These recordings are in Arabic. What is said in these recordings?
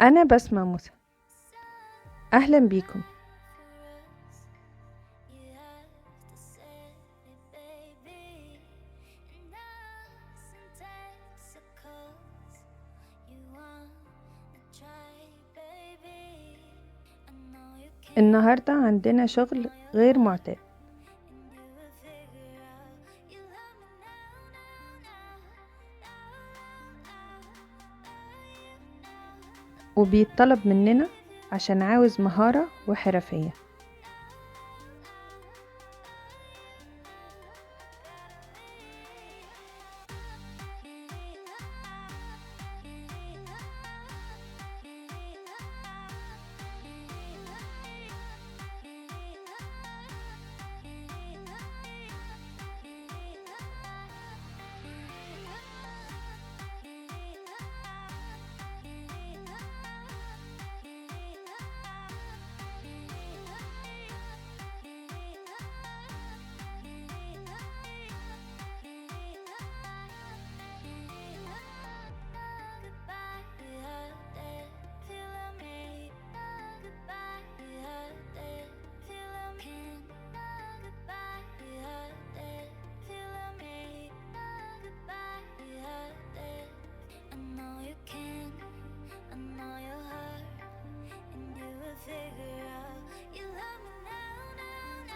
أنا بسمة موسى، أهلا بيكم. النهاردة عندنا شغل غير معتاد، وبيطلب مننا عشان عاوز مهارة وحرفية.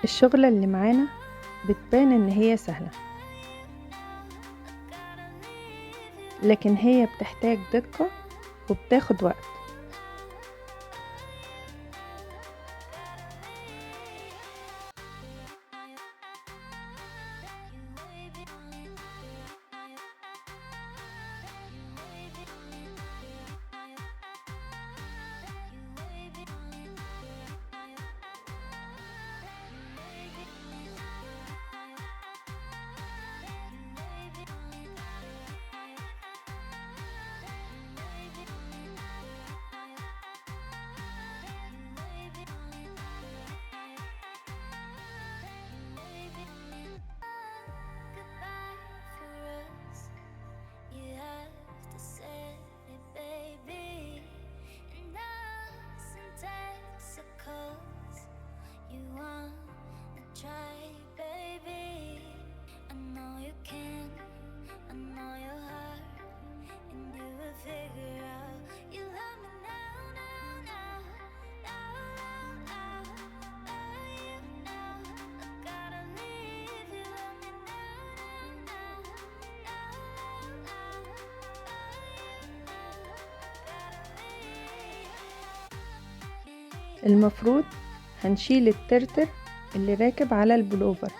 الشغلة اللي معانا بتبان إن هي سهلة، لكن هي بتحتاج دقة وبتاخد وقت. المفروض هنشيل الترتر اللي راكب على البلوفر،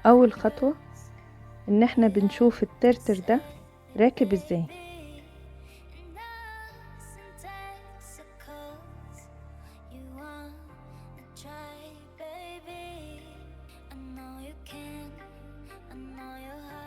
أول خطوة إن احنا بنشوف الترتر ده راكب ازاي. I know you can, I know your heart.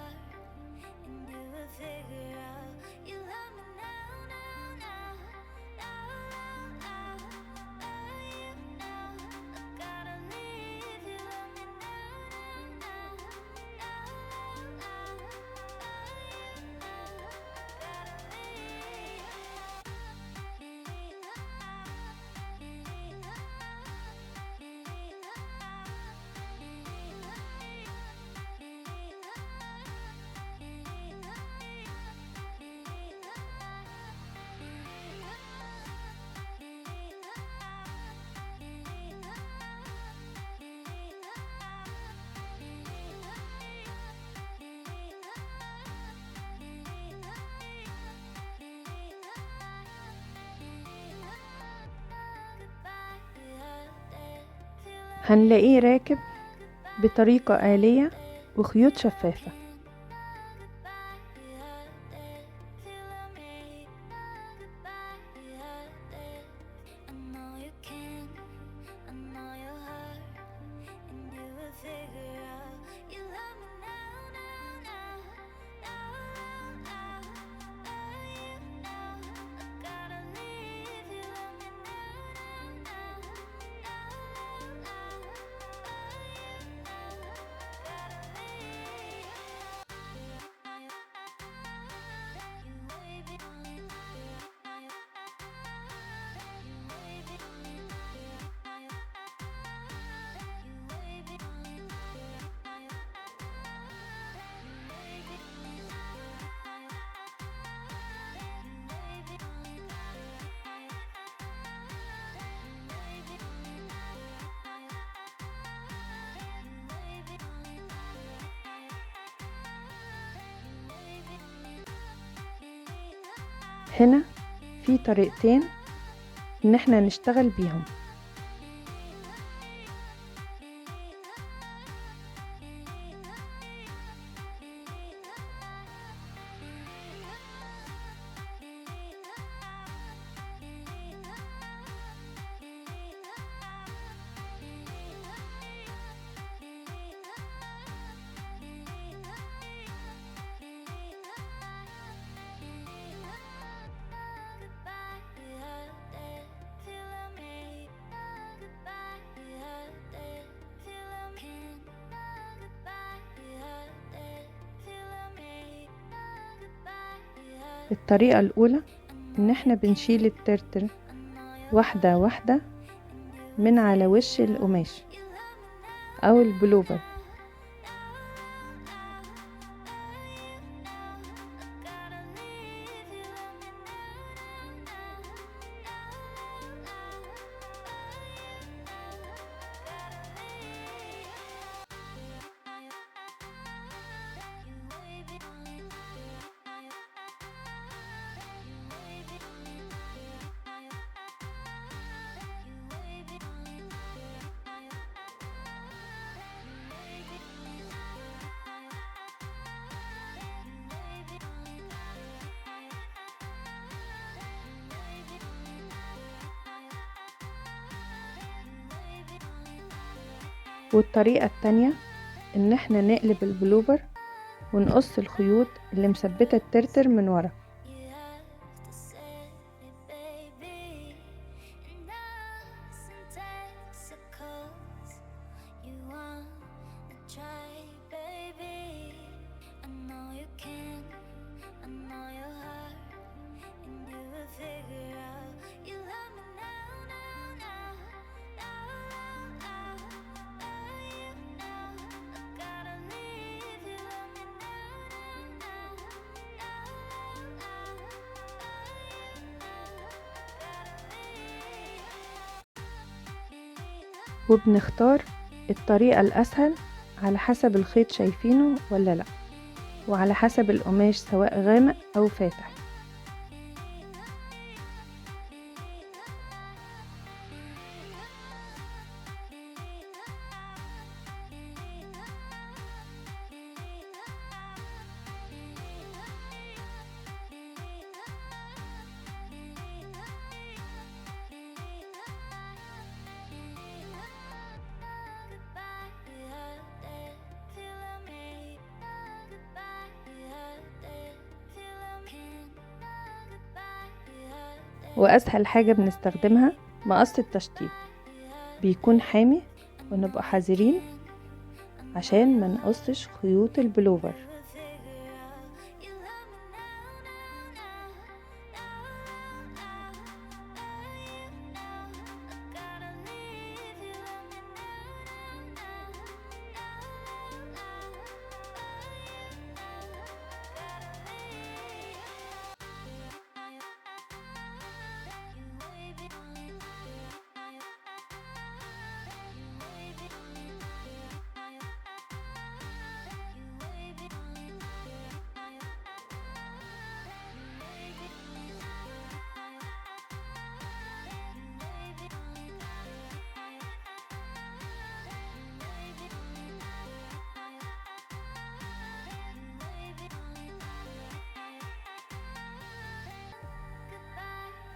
هنلاقيه راكب بطريقة آلية وخيوط شفافة. هنا في طريقتين ان احنا نشتغل بيهم. الطريقة الأولى إن احنا بنشيل الترتر واحدة واحدة من على وش القماش أو البلوفر. والطريقة التانية ان احنا نقلب البلوفر ونقص الخيوط اللي مثبتة الترتر من ورا. وبنختار الطريقة الأسهل على حسب الخيط شايفينه ولا لأ، وعلى حسب القماش سواء غامق أو فاتح. وأسهل حاجة بنستخدمها مقص التشطيب، بيكون حامي ونبقى حذرين عشان ما نقصش خيوط البلوفر.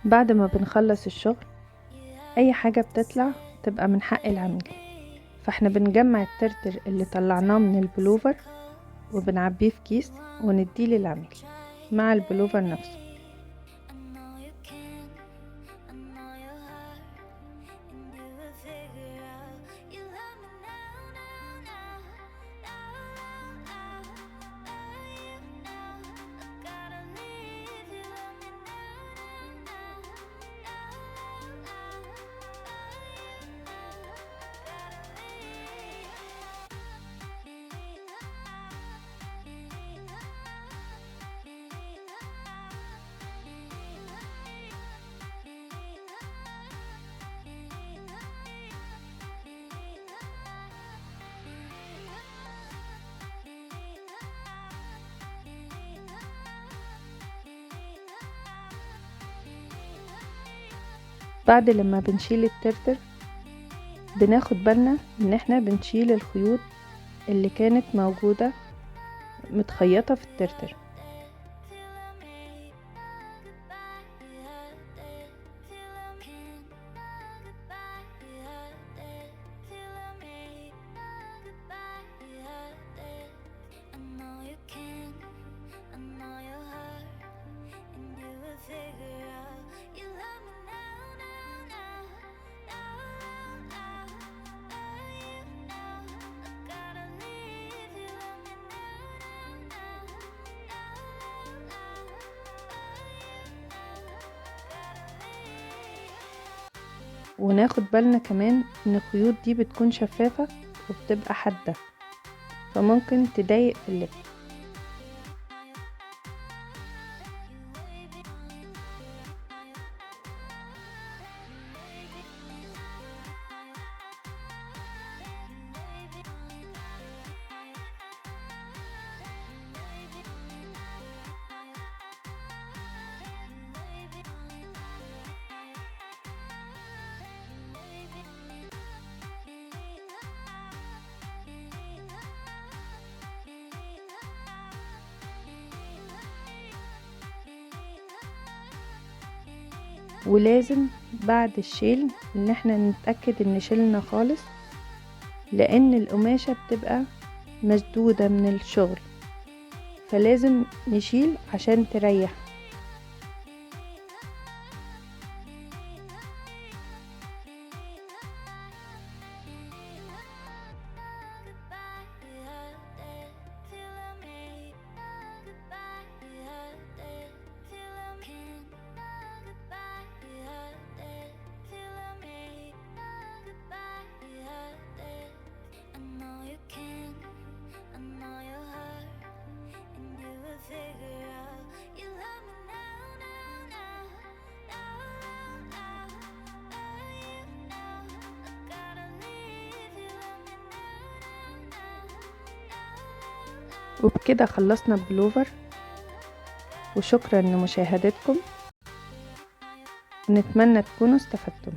بعد ما بنخلص الشغل اي حاجة بتطلع تبقى من حق العميل، فاحنا بنجمع الترتر اللي طلعناه من البلوفر وبنعبيه في كيس ونديه للعميل مع البلوفر نفسه. بعد لما بنشيل الترتر بناخد بالنا ان احنا بنشيل الخيوط اللي كانت موجودة متخيطة في الترتر. وناخد بالنا كمان ان الخيوط دي بتكون شفافة وبتبقى حادة فممكن تضايق في اللبس. ولازم بعد الشيل ان احنا نتأكد ان شيلنا خالص، لان القماشة بتبقى مشدودة من الشغل فلازم نشيل عشان تريح. وبكده خلصنا البلوفر، وشكرا لمشاهدتكم، ونتمنى تكونوا استفدتم.